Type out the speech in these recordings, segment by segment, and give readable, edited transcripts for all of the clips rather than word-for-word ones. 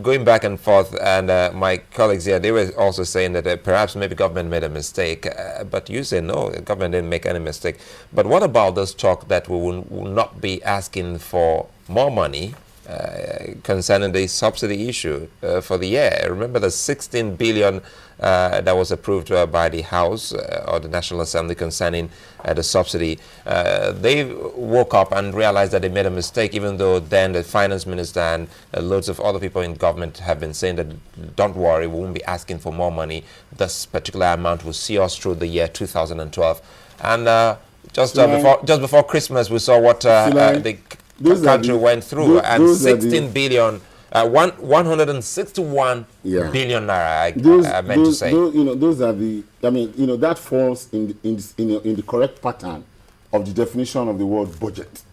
going back and forth, and my colleagues here, they were also saying that perhaps maybe government made a mistake, but you say no, the government didn't make any mistake. But what about this talk that we will not be asking for more money concerning the subsidy issue for the year? Remember the 16 billion that was approved by the House or the National Assembly concerning the subsidy. They woke up and realized that they made a mistake, even though then the finance minister and loads of other people in government have been saying that don't worry, we won't be asking for more money. This particular amount will see us through the year 2012. And just before Christmas, we saw what the country went through, and 16 billion. 161 billion naira, I meant to say. Those are the, that falls in the correct pattern of the definition of the word budget.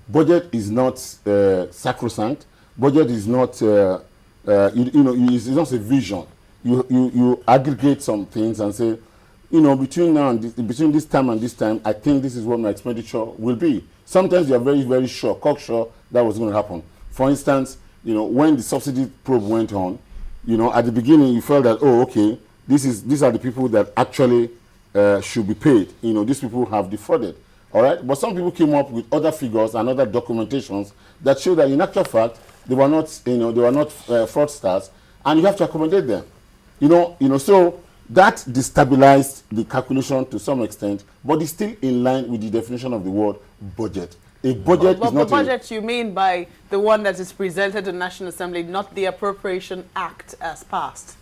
Budget is not sacrosanct. Budget is not, it's not a vision. You aggregate some things and say, between now and between this time and this time, I think this is what my expenditure will be. Sometimes you are very, very sure, cocksure, that was going to happen. For instance, when the subsidy probe went on, at the beginning you felt that, oh, okay, these are the people that actually should be paid. These people have defrauded, all right? But some people came up with other figures and other documentations that show that in actual fact they were not, fraudsters, and you have to accommodate them. So that destabilized the calculation to some extent, but it's still in line with the definition of the word budget. A budget is not the budget you mean by the one that is presented to the National Assembly, not the Appropriation Act as passed?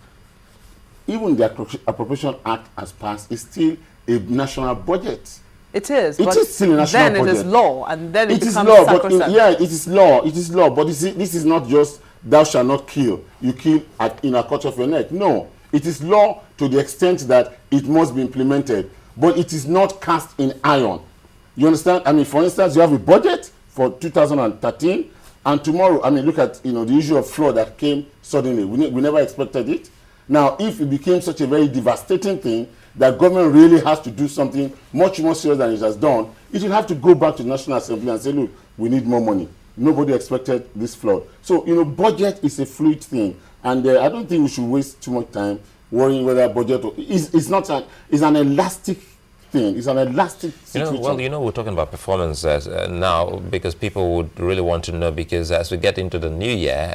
Even the Appropriation Act as passed is still a national budget. It is. It is still a national budget. Then it is law, and then it becomes law, sacrosanct. it is law. It is law. But this is not just thou shalt not kill. You kill in a cut of your neck. No. It is law to the extent that it must be implemented. But it is not cast in iron. You understand? For instance, you have a budget for 2013, and tomorrow, look at the issue of flood that came suddenly. We never expected it. Now, if it became such a very devastating thing that government really has to do something much more serious than it has done, it will have to go back to the National Assembly and say, look, we need more money. Nobody expected this flood. So, budget is a fluid thing, and I don't think we should waste too much time worrying whether budget it's an elastic thing. It's an elastic situation. We're talking about performance now because people would really want to know, because as we get into the new year,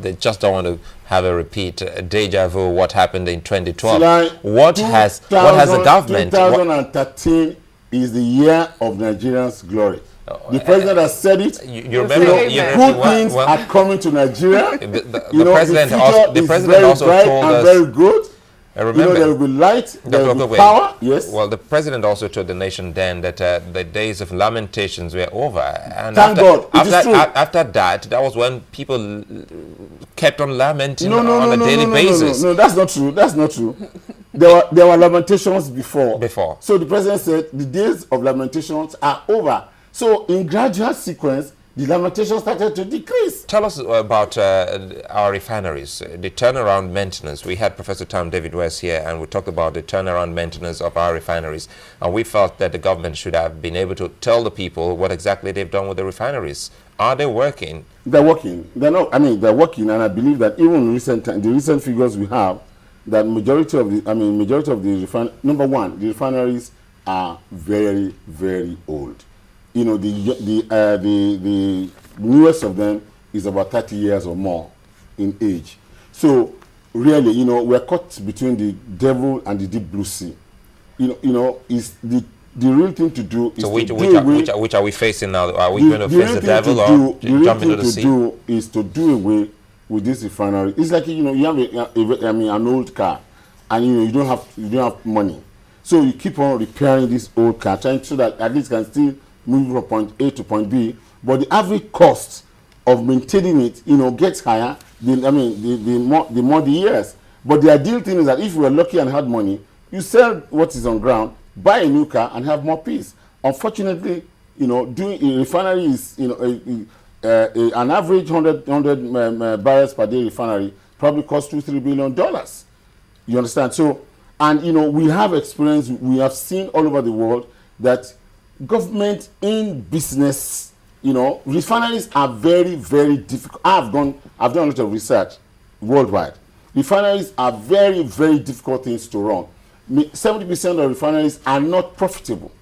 they just don't want to have a repeat deja vu what happened in 2012. What has the government? 2013 is the year of Nigerians' glory. The president has said it. You remember? Good things are coming to Nigeria. The president also told us. Very good. Remember, there will be light, there will be power. Yes. Well, the president also told the nation then that the days of lamentations were over. And Thank God. After that was when people kept on lamenting on a daily basis. No, that's not true. That's not true. There were lamentations before. So the president said the days of lamentations are over. So in gradual sequence, the lamentation started to decrease. Tell us about our refineries, the turnaround maintenance. We had Professor Tom David West here, and we talked about the turnaround maintenance of our refineries. And we felt that the government should have been able to tell the people what exactly they've done with the refineries. Are they working? They're working. They're working, and I believe that even in the recent figures we have, that majority of the number one, the refineries are very, very old. The newest of them is about 30 years or more in age. So really, we're caught between the devil and the deep blue sea. Is the real thing to do is which are we facing now? Are we going to face the devil or jump into the sea? The real thing to do is to do away with this refinery. It's like you have an old car, and you don't have money, so you keep on repairing this old car, trying so that at least can still move from point A to point B, but the average cost of maintaining it, gets higher. The more the years. But the ideal thing is that if you are lucky and had money, you sell what is on ground, buy a new car, and have more peace. Unfortunately, doing a refinery is, an average 100 barrels per day refinery probably costs $2-3 billion. You understand? So, and we have experience. We have seen all over the world that government in business You know, refineries are very, very difficult. I've done a lot of research worldwide. Refineries are very, very difficult things to run. 70% of refineries are not profitable.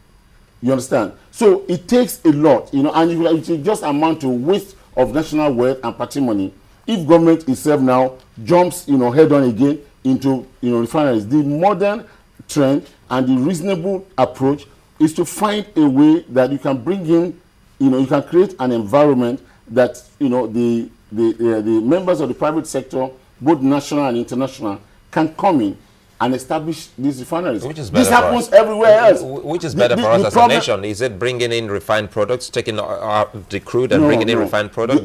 You understand? So it takes a lot, you know, and it will just amount to waste of national wealth and patrimony if government itself now jumps, you know, head on again into, you know, refineries. The modern trend and the reasonable approach is to find a way that you can bring in, you know, you can create an environment that, you know, the members of the private sector, both national and international, can come in and establish these refineries. Which is better this happens everywhere else. Which is better for us as a nation? Is it bringing in refined products, taking the crude and bringing in refined products?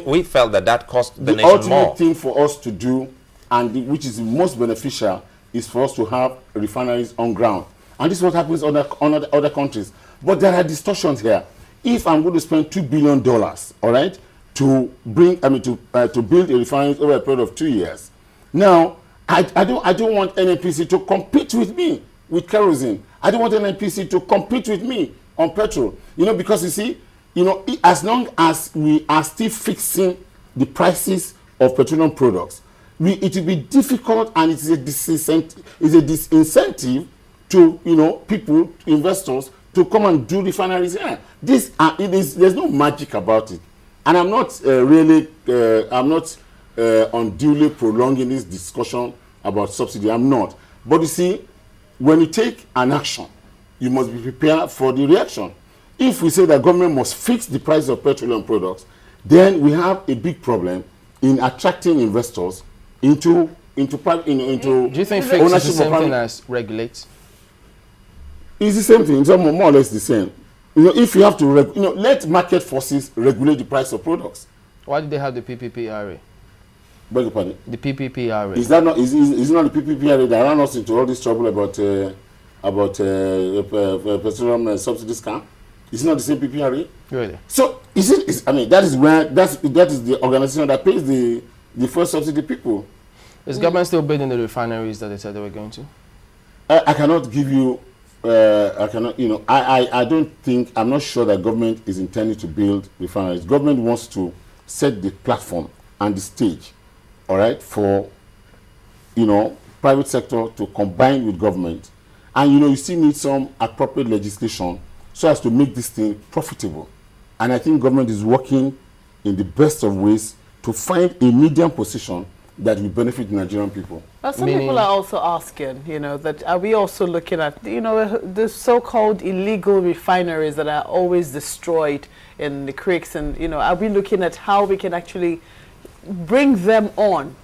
We felt that cost the nation more. The ultimate thing for us to do, and which is most beneficial, is for us to have refineries on ground. And this is what happens on other countries. But there are distortions here. If I'm going to spend $2 billion, all right, to build a refinery over a period of 2 years, now I don't want NNPC to compete with me with kerosene. I don't want NNPC to compete with me on petrol. You know, because you see, you know, as long as we are still fixing the prices of petroleum products, it will be difficult, and it's a disincentive to, you know, people, investors, to come and do refineries here. There's no magic about it, and I'm not unduly prolonging this discussion about subsidy. I'm not. But you see, when you take an action, you must be prepared for the reaction. If we say that government must fix the price of petroleum products, then we have a big problem in attracting investors into Do you think fix is the same thing as regulate? It's the same thing. It's more or less the same. You know, if you have to, let market forces regulate the price of products. Why do they have the PPPRA? Beg your pardon? The PPPRA. Is that not? Is not the PPPRA that ran us into all this trouble about petroleum subsidy scam? Is it not the same PPPRA? Really? So I mean, that is the organization that pays the first subsidy people. Is government still building the refineries that they said they were going to? I cannot give you. I cannot. You know, I don't think. I'm not sure that government is intending to build refineries. Government wants to set the platform and the stage, all right, for, you know, private sector to combine with government, and you know, you still need some appropriate legislation so as to make this thing profitable. And I think government is working in the best of ways to find a medium position that will benefit the Nigerian people. But some people are also asking, you know, that are we also looking at, you know, the so-called illegal refineries that are always destroyed in the creeks, and, you know, are we looking at how we can actually bring them on?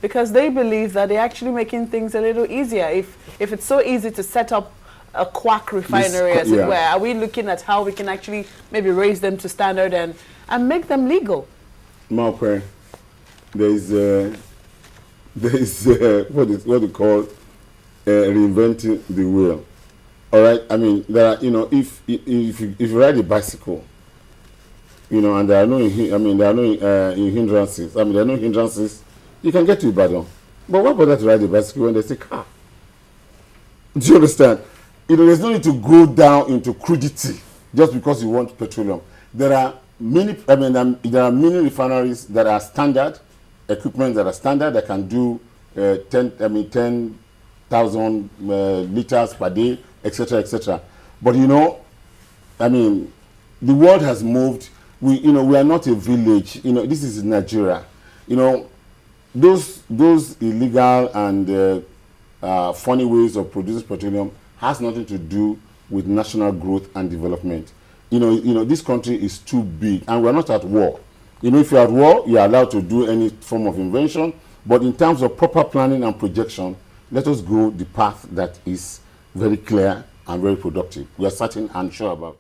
Because they believe that they're actually making things a little easier. If it's so easy to set up a quack refinery, as it were, are we looking at how we can actually maybe raise them to standard and make them legal? Malpre, there is what they call reinventing the wheel. All right, I mean, there are, you know, if you ride a bicycle, you know, and there are no hindrances. I mean, there are no hindrances. You can get to Ibadan, but what about to ride a bicycle when there's a car? Do you understand? You know, there's no need to go down into crudity just because you want petroleum. There are many. I mean, there are many refineries that are standard equipment that are standard that can do 10,000 liters per day, etc., etc. But you know, I mean, the world has moved. We are not a village. You know, this is Nigeria. You know, those illegal and funny ways of producing petroleum has nothing to do with national growth and development. You know, this country is too big, and we're not at war. You know, if you're at war, you're allowed to do any form of invention. But in terms of proper planning and projection, let us go the path that is very clear and very productive. We are certain and sure about.